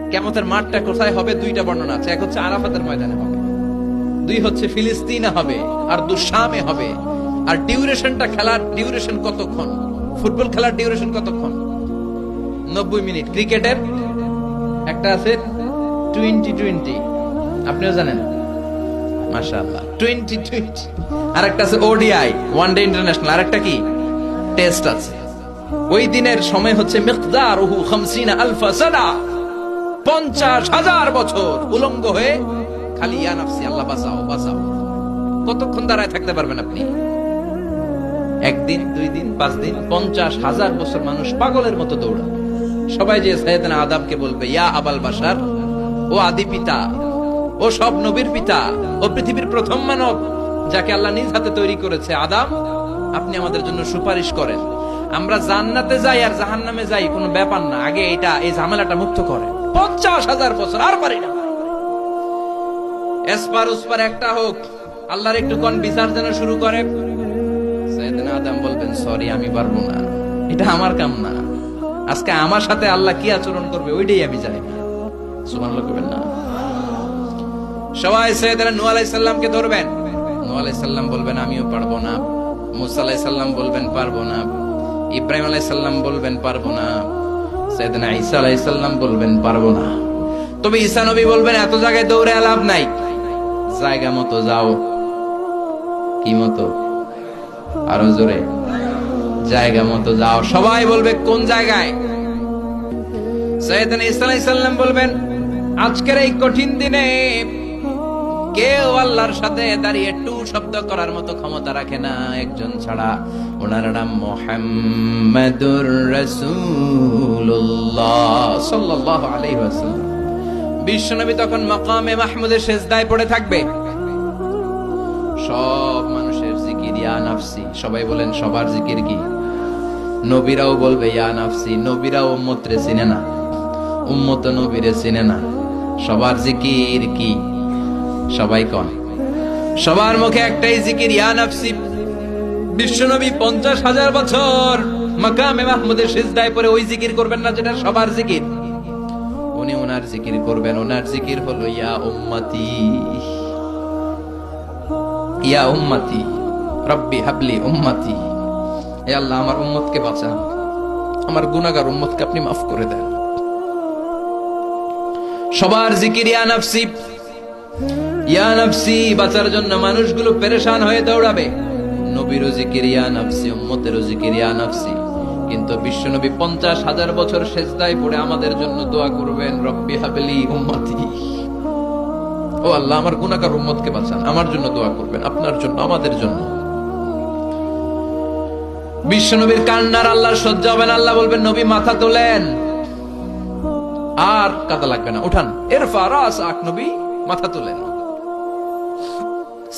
কিয়ামতের মাঠটা কোথায় হবে দুইটা বর্ণনা আছে, এক হচ্ছে আরাফাতের ময়দানে হবে, দুই হচ্ছে ফিলিস্তিনে হবে, আর শামে হবে। আর ডিউরেশনটা, খেলার ডিউরেশন কতক্ষণ? ফুটবল খেলার ডিউরেশন কতক্ষণ? 90 মিনিট। ক্রিকেটের একটা আছে 20-20, আপনিও জানেন, মাশাআল্লাহ, 20-20। আর একটা আছে ওডিআই, ওয়ান ডে ইন্টারন্যাশনাল। আর একটা কি টেস্ট আছে। ওই দিনের সময় হচ্ছে মিকদারুহু 50,000 সানা, 50,000 বছর উলঙ্গ হয়ে খালি ইয়া নাফসি, আল্লাহ বাঁচাও বাঁচাও। কতক্ষণ দাঁড়ায় থাকতে পারবেন আপনি? একদিন, 2 দিন, 5 দিন, 50,000 বছর মানুষ পাগলের মতো দৌড়াবে। সবাই যে সাইয়েদনা আদমকে বলবে, ইয়া আবাল বাশার, ও আদি পিতা, ও সব নবীর পিতা, ও পৃথিবীর প্রথম মানব যাকে আল্লাহ নিজ হাতে তৈরি করেছে, আদম, আপনি আমাদের জন্য সুপারিশ করেন। আমরা জান্নাতে যাই আর জাহান্নামে যাই কোনো ব্যাপার না, আগে এই ঝামেলাটা মুক্ত করেন। 50,000 বছর আর পারি না। এসপার উসপার একটা হোক, আল্লাহর একটু কোন বিচার যেন শুরু করে। সাইয়েদনা আদম বলবেন, সরি, আমি পারবো না, এটা আমার কাম না। আজকে আমার সাথে আল্লাহ কি আচরণ করবে ওইটাই আমি জানি না। সুবহানাল্লাহ কইবেন না? সবাই সাইয়েদনা নূহ আলাইহিস সালামকে ধরবেন। নূহ আলাইহিস সালাম বলবেন, আমিও পারবো না। মুসা আলাইহিস সালাম বলবেন, পারবো না। ইব্রাহিম আলাইহিস সালাম বলবেন, পারবো না। সাইয়েদনা ঈসা আলাইহিস সালাম বলবেন, পারবো না। তবে ঈসা নবী বলবেন, এত জায়গায় দৌড়ে লাভ নাই, জায়গা মতো যাও। কি মতো? আরো জোরে, জায়গা মতো যাও। সবাই বলবে, কোন জায়গায়? সাইয়েদনা ঈসা আলাইহিস সালাম বলবেন, আজকের এই কঠিন দিনে কেউ আল্লাহর সাথে দাঁড়িয়ে টু শব্দ করার মতো ক্ষমতা রাখে না, একজন ছাড়া। ওনার নাম মুহাম্মাদুর রাসূলুল্লাহ সাল্লাল্লাহু আলাইহি ওয়াসাল্লাম। বিশ্বনবী তখন মাকামে মাহমুদে সেজদায় পড়ে থাকবে। সব মানুষের জিকির ইয়া নাফসি। সবাই বলেন, সবার জিকির কি? নবীরাও বলবে ইয়া নাফসি। নবীরাও উম্মতরে চিনে না, উম্মত নবীরে চিনে না। সবার জিকির কি? সবাই কোন? সবার মুখে একটাই জিকির, ইয়া নাফসি। বিশ্বনবী 50,000 বছর মাকামে মাহমুদে সিজদায় পড়ে ওই জিকির করবেন না যেটা সবার জিকির। উনি ওনার জিকির করবেন। ওনার জিকির হলো ইয়া উম্মতি, ইয়া উম্মতি রব্বি হাবলি উম্মতি। হে আল্লাহ, আমার উম্মতকে বাঁচান, আমার গুনাহগার উম্মতকে আপনি মাফ করে দেন। সবার জিকির ইয়া নাফসি, ইয়া নাফসি। বাঁচার জন্য মানুষগুলো পেরেশান হয়ে দৌড়াবে। নবীরও জিকির ইয়া নাফসি, উম্মতেরও জিকির ইয়া নাফসি। কিন্তু বিশ্বনবী 50,000 বছর সেজদায় পড়ে আমাদের জন্য দোয়া করবেন, রব্বি হাবলি উম্মতি। ও আল্লাহ, আমার গুনাহগার উম্মতকে বাঁচান, আমার জন্য দোয়া করবেন, আপনার জন্য, আমাদের জন্য। বিশ্বনবীর কান্নার আল্লাহর সহ্য হবে না। আল্লাহ বলবেন, নবী মাথা তোলেন, আর কাদা লাগবে না, উঠান। ইরফা রাসাক, নবী মাথা তোলেন।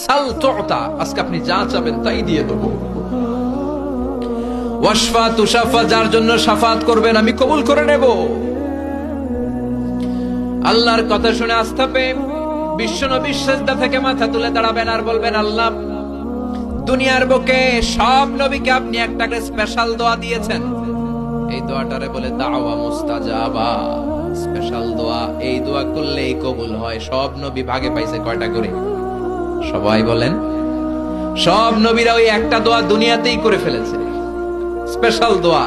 সাল তুতা, আজকে আপনি যা চাবেন তাই দিয়ে দেব। ওয়াশফা তুশাফা, যার জন্য শাফাত করবেন আমি কবুল করে নেব। আল্লাহর কথা শুনে আস্থা পেয়ে বিশ্বনবী সিজদা থেকে মাথা তুলে দাঁড়াবেন আর বলবেন, আল্লাহ, দুনিয়ার বুকে সব নবীকে আপনি একটা করে স্পেশাল দোয়া দিয়েছেন। এই দোয়াটারে বলে দাওয়া মুস্তাজাবা, স্পেশাল দোয়া। এই দোয়া করলেই কবুল হয়। সব নবী ভাগে পাইছে কয়টা করে? সবাই বলেন, সব নবীরা ওই একটা দোয়া দুনিয়াতেই করে ফেলেছে, স্পেশাল দোয়া।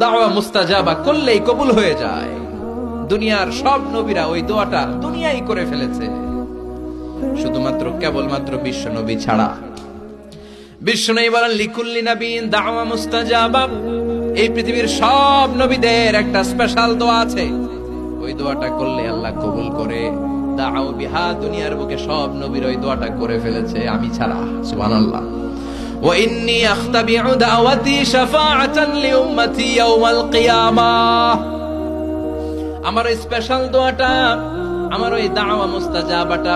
দাওয়া মুস্তাজাবা করলেই কবুল হয়ে যায়। দুনিয়ার সব নবীরা ওই দোয়াটা দুনিয়ায় করে ফেলেছে, শুধুমাত্র কেবলমাত্র বিশ্ব নবী ছাড়া। বিশ্ব নবী বলেন, লিকুল্লি নবীন দাওয়া মুস্তাজাবা। এই পৃথিবীর সব নবীদের একটা স্পেশাল দোয়া আছে, ওই দোয়াটা করলে আল্লাহ কবুল করে। দাও বিহা, দুনিয়ার বুকে সব নবীর ওই দোয়াটা করে ফেলেছে, আমি ছাড়া। সুবহানাল্লাহ। ওয়া ইন্নী আখতাবিউ দাওয়াতি শাফাআতান লিউম্মতি ইয়াউমাল কিয়ামাহ। আমার ওই স্পেশাল দোয়াটা, আমার ওই দাওয়া মুস্তাজাবাটা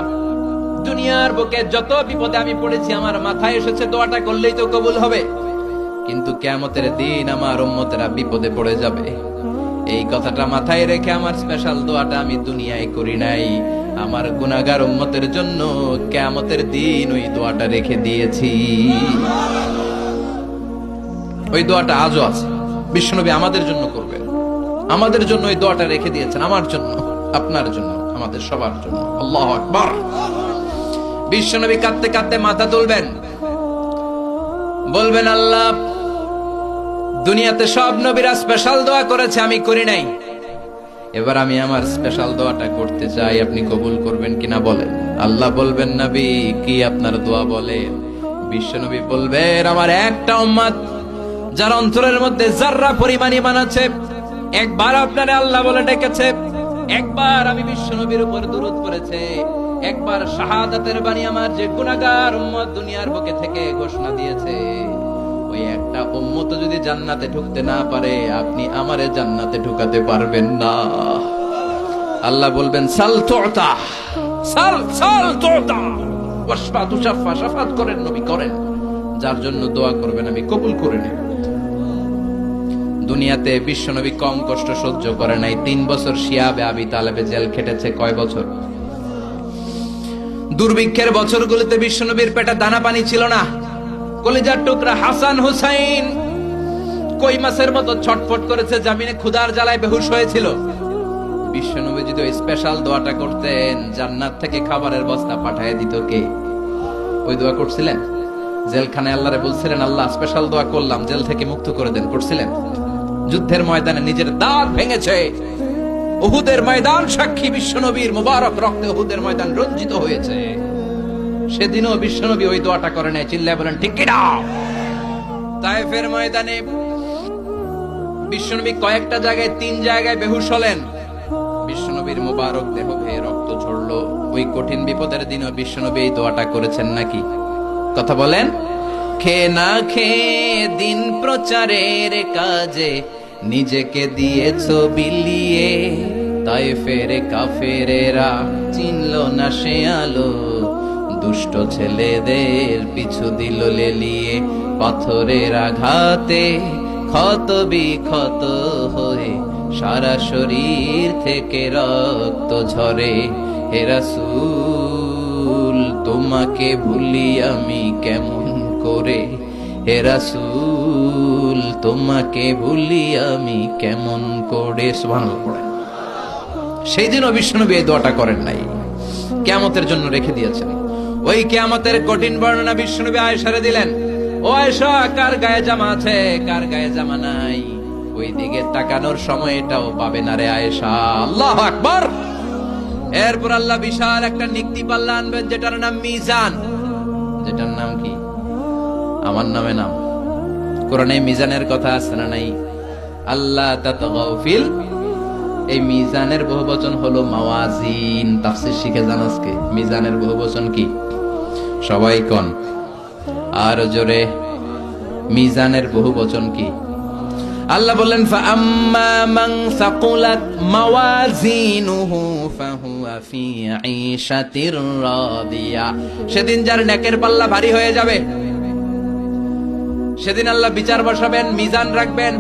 দুনিয়ার বুকে যত বিপদে আমি পড়েছি আমার মাথায় এসেছে, দোয়াটা করলেই তো কবুল হবে। কিন্তু কিয়ামতের দিন আমার উম্মতেরা বিপদে পড়ে যাবে, এই কথাটা মাথায় রেখে আমার স্পেশাল দোয়াটা আমি দুনিয়ায় করি নাই। আমার গুনাহগার উম্মতের জন্য কিয়ামতের দিন ওই দোয়াটা রেখে দিয়েছি। ওই দোয়াটা আজও আছে, বিশ্বনবী আমাদের জন্য করবেন, আমাদের জন্য ওই দোয়াটা রেখে দিয়েছেন, আমার জন্য, আপনার জন্য, আমাদের সবার জন্য। আল্লাহু আকবার। বিশ্বনবী কাঁদতে কাঁদতে মাথা তুলবেন, বলবেন আল্লাহ, দুনিয়াতে সব নবীরা স্পেশাল দোয়া করেছে, আমি করি নাই, এবার আমি আমার স্পেশাল দোয়াটা করতে চাই, আপনি কবুল করবেন কিনা বলেন। আল্লাহ বলবেন, নবী কি আপনার দোয়া বলেন? বিশ্বনবী বলবেন, আমার একটা উম্মত যার অন্তরের মধ্যে যাররা পরিমাণ ঈমান আছে, একবার আপনারে আল্লাহ বলে ডেকেছে, একবার আমি বিশ্বনবীর উপর দুরূদ পড়েছে, একবার শাহাদাতের বাণী আমার যে গুনাহগার উম্মত দুনিয়ার বুকে থেকে ঘোষণা দিয়েছে, ওই একটা উম্মত যদি জান্নাতে ঢুকতে না পারে, আপনি আমারে জান্নাতে ঢুকাতে পারবেন না। আল্লাহ বলবেন, সাল তুতা, সাল সাল তুতা ওয়াশফা তুশাফা, শাফাত করেন নবী, করেন। যার জন্য দোয়া করবেন আমি কবুল করে নেব। দুনিয়াতে বিশ্বনবী কম কষ্ট সহ্য করে নাই। 3 বছর শিয়াবে আবি তালেবে জেল খেটেছে। কয় বছর? দুর্ভিক্ষের বছরগুলোতে বিশ্বনবীর পেটে দানা পানি ছিল না। কলিজার টুকরা হাসান হুসাইন কই মাছের মতো ছটফট করেছে, জামিনে ক্ষুধার জ্বালায় বেহুশ হয়েছিল। বিশ্বনবী যদি ওই স্পেশাল দোয়াটা করতেন, জান্নাত থেকে খাবারের বস্তা পাঠিয়ে দিত কে? ওই দোয়া করছিলেন? জেলখানায় আল্লাহরে বলছিলেন, আল্লাহ স্পেশাল দোয়া করলাম, জেল থেকে মুক্ত করে দেন, করছিলেন? যুদ্ধের ময়দানে নিজের দাঁত ভেঙেছে, উহুদের ময়দান সাক্ষী, বিশ্বনবীর মুবারক রক্তে উহুদের ময়দান রঞ্জিত হয়েছে। সেদিনও বিশ্বনবী ওই দোয়াটা করে নাই। চিল্লায় বলেন ঠিক কিনা? তায়েফের ময়দানে বিশ্বনবী কয়েকটা জায়গায়, 3 জায়গায় বেহুশ হলেন। বিশ্বনবীর মুবারক দেহ বেয়ে রক্ত ঝরলো। ওই কঠিন বিপদের দিনও বিশ্বনবী এই দোয়াটা করেছেন নাকি? কথা বলেন। খেয়ে না খেয়ে দিন প্রচারের কাজে নিজেকে দিয়েছো বিলিয়ে, তায়েফের কাফেরেরা চিনলো না সে আলো, দুষ্ট ছেলেদের পিছু দিল লেলিয়ে, পাথরের আঘাতে ক্ষত বিক্ষত হয়ে সারা শরীর থেকে রক্ত ঝরে। হে রাসূল তোমাকে ভুলি আমি কেমন করে, হে রাসূল তোমাকে ভুলি আমি কেমন করে। সুবহানাল্লাহ পড়েন। সেই দিন বিশ্বনবী এই দোয়াটা করেন নাই, কিয়ামতের জন্য রেখে দিয়েছেন। ওই কিয়ামতের কঠিন বর্ণনা বিশ্বনবী আয়েশারে দিলেন। ও আয়েশা, কার গায়ে জামা আছে, কার গায়ে জামা নাই, ওই দিকে তাকানোর সময়টাও পাবে না রে আয়েশা। আল্লাহু আকবার। এরপর আল্লাহ বিশাল একটা নিক্তি পাল্লা আনবেন, যেটার নাম মিজান। যেটার নাম কি? আমার নামে নাম। কোরআনে মিজানের কথা আছে না নাই? আল্লাহ তাতগাউ ফিল, এই মিজানের বহুবচন হলো মাওয়াজিন। তাফসীর শিখে যান আজকে। মিজানের বহুবচন কি? সবাই কোন আর জোরে, মিজানের বহুবচন কি? আল্লাহ বললেন, ফাআম্মা মান সাকুলাত মাওয়াজিনুহু ফাহুয়া ফি ঈশাতির রাদিয়া। সেদিন যার নেকের পাল্লা ভারী হয়ে যাবে, সেদিন আল্লাহ বিচার বসাবেন, মিজান রাখবেন।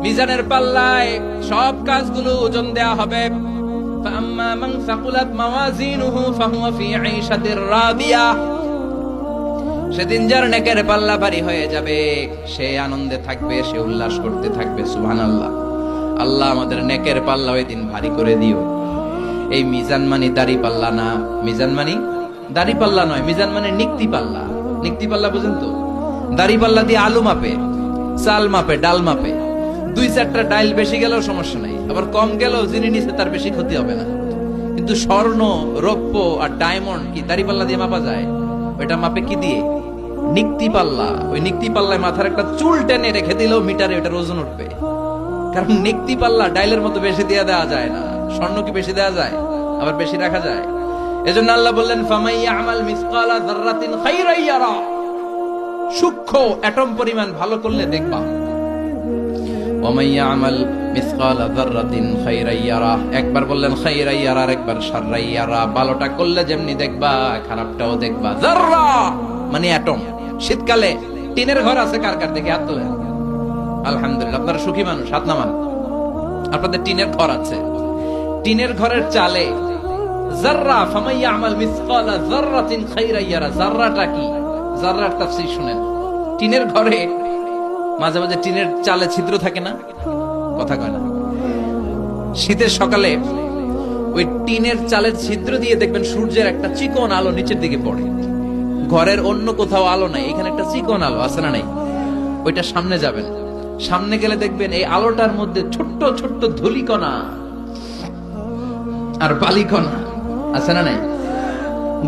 মিজানের পাল্লায় সব কাজগুলো ওজন দেয়া হবে। ফাআম্মা মান সাকুলাত মাওয়াজিনুহু ফাহুয়া ফি ঈশাতির রাদিয়া। সেদিন যার নেকের পাল্লা ভারী হয়ে যাবে, সে আনন্দে থাকবে, সে উল্লাস করতে থাকবে। সুবহানাল্লাহ। আল্লাহ আমাদের নেকের পাল্লা ওই দিন ভারী করে দিও। এই মিজান মানে দাড়ি পাল্লা না, মিজান মানে দাড়ি পাল্লা নয়, মিজান মানে নিক্তি পাল্লা। নিক্তি পাল্লা বুঝেন তো? দাড়ি পাল্লা দিয়ে আলু মাপে, চাল মাপে, ডাল মাপে। 2-4টা ডাল বেশি গেলেও সমস্যা নাই, আবার কম গেলেও যিনি নিচে তার বেশি ক্ষতি হবে না। কিন্তু স্বর্ণ, রৌপ্য আর ডায়মন্ড কি দাড়ি পাল্লা দিয়ে মাপা যায়? ওইটা মাপে কি দিয়ে? নিক্তি পাল্লা। ওই নিক্তি পাল্লায় মাথার একটা চুল টেনে রেখে দিলেও মিটারে ওটার ওজন উঠবে। কারণ নিক্তি পাল্লা ডাইলের মতো বেশি দিয়ে দেওয়া যায় না। স্বর্ণ কি বেশি দেওয়া যায়? আবার বেশি রাখা যায়? এজন্য আল্লাহ বললেন, ফামাইয়া আমাল মিসকালা যাররাতিন খাইরান ইয়ারা। সূক্ষ্ম অ্যাটম পরিমাণ ভালো করলে দেখবা। ওয়ামাইয়া আমাল মিসকালা যাররাতিন খাইরান ইয়ারা। একবার বললেন খাইরান ইয়ারা, আর একবার শাররান ইয়ারা। ভালোটা করলে যেমনি দেখবা, খারাপটাও দেখবা। যাররা মানে অ্যাটম। শীতকালে টিনের ঘর আছে কার কার? দেখে হাত তোলেন। আলহামদুলিল্লাহ, আপনারা সুখী মানুষ, হাত নামান। আপনাদের টিনের ঘর আছে। টিনের ঘরের চালে যাররা, ফামাইয়া আমাল মিসকালা যাররাতিন খাইরান ইয়ারা। যাররাটা কি? যাররার তাফসীর শুনেন। টিনের ঘরে মাঝে মাঝে টিনের চালে ছিদ্র থাকে না? কথা কয় না? শীতের সকালে ওই টিনের চালের ছিদ্র দিয়ে দেখবেন সূর্যের একটা চিকন আলো নিচের দিকে পড়ে। ঘরের অন্য কোথাও আলো নাই, এখানে একটা চিকন আলো আছে না নাই? ওইটা সামনে যাবেন, সামনে গেলে দেখবেন এই আলোটার মধ্যে ছোট্ট ছোট্ট ধূলিকণা আর বালিকণা আছে না নাই?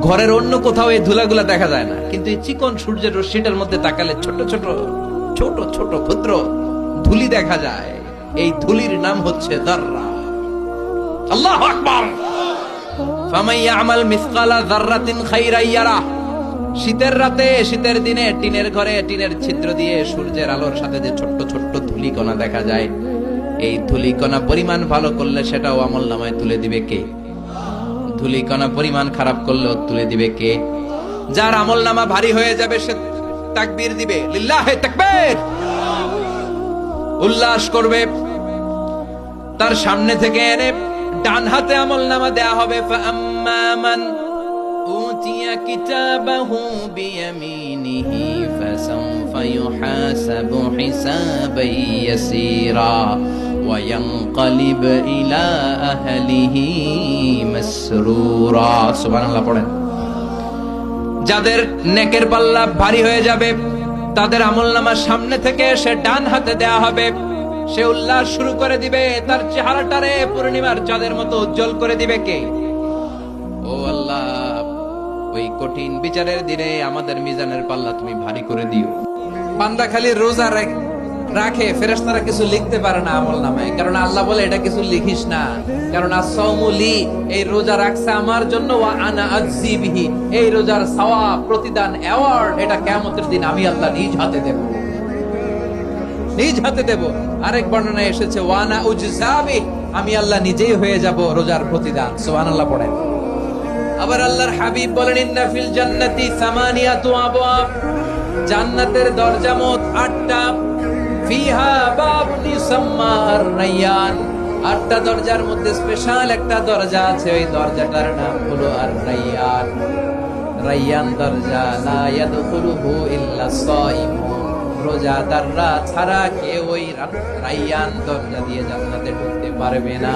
ঘরের অন্য কোথাও এই ধুলাগুলা দেখা যায় না, কিন্তু এই চিকন সূর্যের রশ্মিটার মধ্যে তাকালে ছোট ছোট ছোট ছোট ক্ষুদ্র ধুলি দেখা যায়। এই ধুলির নাম হচ্ছে যাররা। আল্লাহু আকবার। ফামান ইয়ামাল মিসকালা যাররাতিন খাইরান ইয়ারা। শীতের রাতে, শীতের দিনে টিনের ঘরে টিনের ছিদ্র দিয়ে সূর্যের আলোর সাথে যে ছোট্ট ছোট্ট ধুলিকণা দেখা যায়, এই ধুলিকণা পরিমাণ ভালো করলে সেটাও আমলনামায় তুলে দিবে কে? ধুলিকণা পরিমাণ খারাপ করলেও তুলে দিবে কে? যার আমলনামা ভারী হয়ে যাবে সে তাকবীর দিবে, লিল্লাহে তাকবীর, উল্লাস করবে। তার সামনে থেকে এনে ডান হাতে আমলনামা দেয়া হবে। ফাআম্মা মান উতিয়া কিতাবাহু বিয়ামিনিহি ফাসাউফা ইউহাসাবু হিসাবান ইয়াসীরা ওয়া ইয়ানকালিব ইলা আহলিহি মাসরুরা। সুবহানাল্লাহ পড়েন। যাদের নেকের পাল্লা ভারী হয়ে যাবে তাদের আমলনামা সামনে থেকে সে ডান হাতে দেয়া হবে। সে উল্লাস শুরু করে দিবে, তার চেহারাটারে পূর্ণিমার চাঁদের মতো উজ্জ্বল করে দিবে কে? ও আল্লাহ, ওই কঠিন বিচারের দিনে আমাদের মিজানের পাল্লা তুমি ভারী করে দিও। বান্দা খালি রোজা রাখে, ফেরেশতারা কিছু লিখতে পারে না আমলনামায়, কারণ আল্লাহ বলে এটা কিছু লিখিস না, কারণ as-সাওমু লি, এই রোজা রাখছে আমার জন্য, ওয়া আনা আজজি বিহি, এই রোজার সওয়াব, প্রতিদান, অ্যাওয়ার্ড এটা কিয়ামতের দিন আমি আল্লাহ নিজ হাতে দেব, নিজ হাতে দেব। আরেক বর্ণনায় এসেছে ওয়ানা উজজাবি, আমি আল্লাহ নিজেই হয়ে যাব রোজার প্রতিদান। সুবহানাল্লাহ পড়েন। আবার আল্লাহর হাবিব বলেন ইন্না ফিল জান্নাতি সামানিয়াতু আবওয়াব, জান্নাতের দরজা মোট 8টা। ফিহা বাবুন ইউসাম্মা আর-রায়্যান, 8টা দরজার মধ্যে স্পেশাল একটা দরজা আছে, ওই দরজাটার নাম হলো আর-রায়্যান। রায়্যান দরজা, লা ইয়াদখুলুহু ইল্লা সাইমুন, রোজাদাররা ছাড়া কেউ ওই রায়্যান দরজা দিয়ে জান্নাতে ঢুকতে পারবে না।